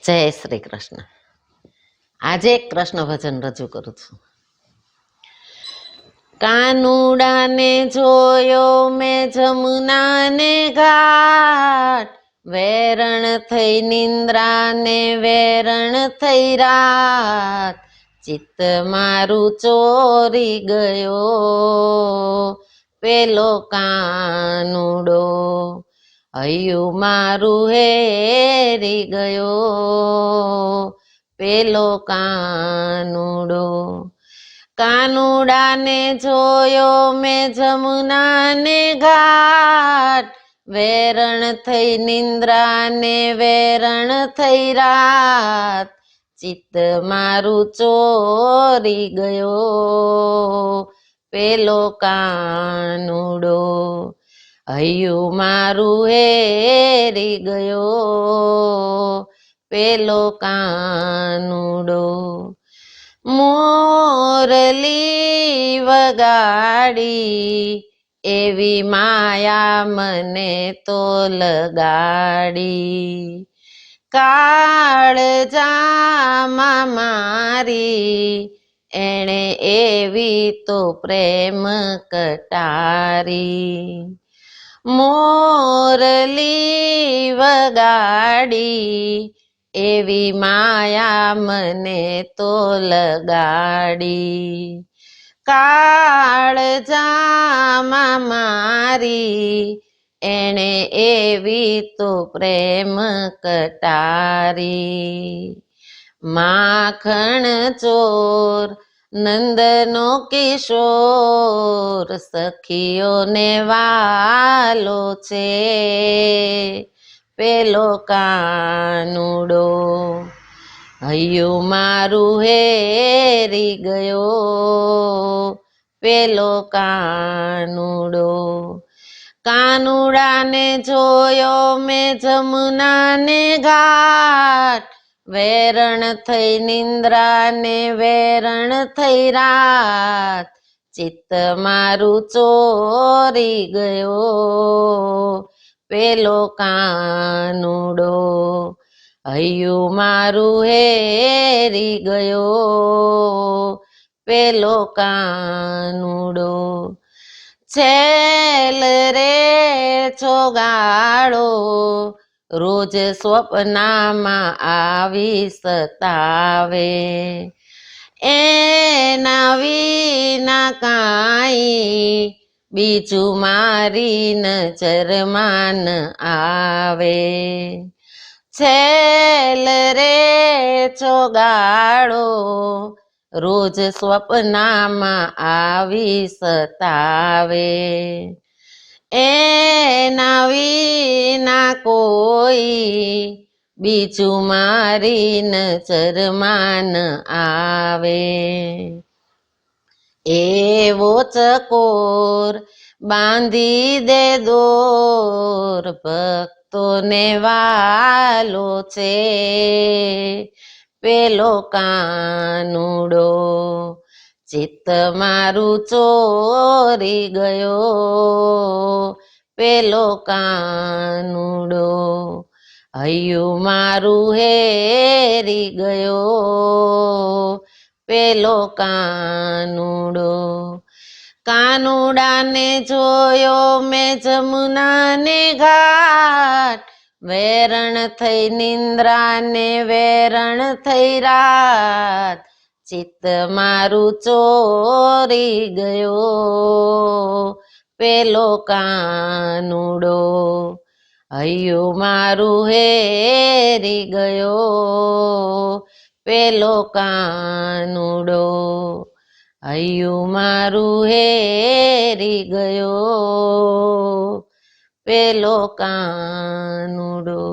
જય શ્રી કૃષ્ણ. આજે એક કૃષ્ણ ભજન રજૂ કરું છું. કાનુડાને જોયો મેં જમુનાને ઘાટ, વેરણ થઈ નિંદ્રાને વેરણ થઈ રાત, ચિત્ત મારું ચોરી ગયો પેલો કાનુડો, હૈયું મારું હેરી ગયો પેલો કાનુડો. કાનુડાને જોયો મેં જમુનાને ઘાટ, વેરણ થઈ નિંદ્રાને વેરણ થઈ રાત, ચિત્ત મારું ચોરી ગયો પેલો કાનુડો, હૈયું મારું હેરી ગયો પેલો કાનુડો. મોરલી વગાડી એવી માયા મને તો લગાડી, કાળજામાં મારી એણે એવી તો પ્રેમ કટારી. મોરલી વગાડી એવી માયા મને તો લગાડી, કાળજામાં મારી એણે એવી તો પ્રેમ કટારી. માખણ ચોર નંદનો કિશોર, સખીઓને વાલો છે પેલો કાનુડો, હૈયું મારું હેરી ગયો પેલો કાનુડો. કાનુડાને જોયો મેં જમુનાને ઘાટ, વેરણ થઈ નિંદ્રાને વેરણ થઈ રાત, ચિત્ત મારું ચોરી ગયો પેલો કાનુડો, હૈયું મારું હેરી ગયો પેલો કાનુડો. છેલ રે ચોગાડો રોજ સ્વપ્નમાં આવી સતાવે, એના વિના કાંઈ બીજું મારી નજરમાં ન આવે. છેલ રે ચોગાડો રોજ સ્વપ્નમાં આવી સતાવે, એના વિના કોઈ બીજું મારી નજરમાં ન આવે. એવો ચકોર બાંધી દે દોર, ભક્તોને વાલો છે પેલો કાનુડો, ચિત્ત મારું ચોરી ગયો પેલો કાનુડો, હૈયું મારું હેરી ગયો પેલો કાનુડો. કાનુડાને જોયો મેં જમુનાને ઘાટ, વેરણ થઈ નિંદ્રાને વેરણ થઈ રાત, ચિત્ત મારું ચોરી ગયો પેલો કાનુડો, હૈયું મારું હેરી ગયો પેલો કાનુડો, હૈયું મારું હેરી ગયો પેલો કાનુડો.